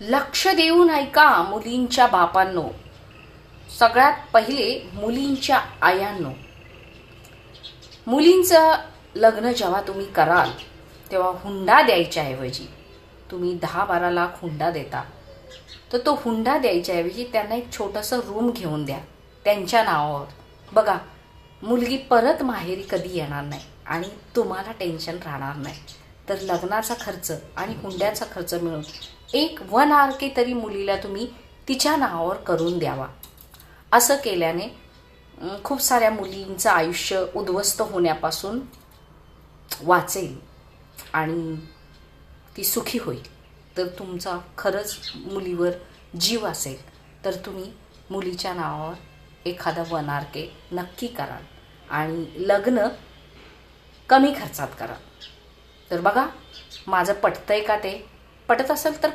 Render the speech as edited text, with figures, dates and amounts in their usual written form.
लक्ष देऊन ऐका मुलींच्या बापांनो, सगळ्यात पहिले मुलींच्या आयांनो. मुलींचं लग्न जेव्हा तुम्ही कराल तेव्हा हुंडा द्यायच्या ऐवजी तुम्ही 10-12 लाख हुंडा देता, तर तो हुंडा द्यायच्या ऐवजी त्यांना एक छोटंसं रूम घेऊन द्या त्यांच्या नावावर. बघा, मुलगी परत माहेरी कधी येणार नाही आणि तुम्हाला टेन्शन राहणार नाही. तर लग्नाचा खर्च आणि हुंड्याचा खर्च मिळून एक 1 RK तरी मुलीला तुम्ही तिच्या नावावर करून द्यावा. असं केल्याने खूप साऱ्या मुलींचं आयुष्य उद्ध्वस्त होण्यापासून वाचेल आणि ती सुखी होईल. तर तुमचा खरंच मुलीवर जीव असेल तर तुम्ही मुलीच्या नावावर एखादा 1 RK नक्की कराल आणि लग्न कमी खर्चात करा. तर बघा, माझं पटतंय का? ते पटत असेल तर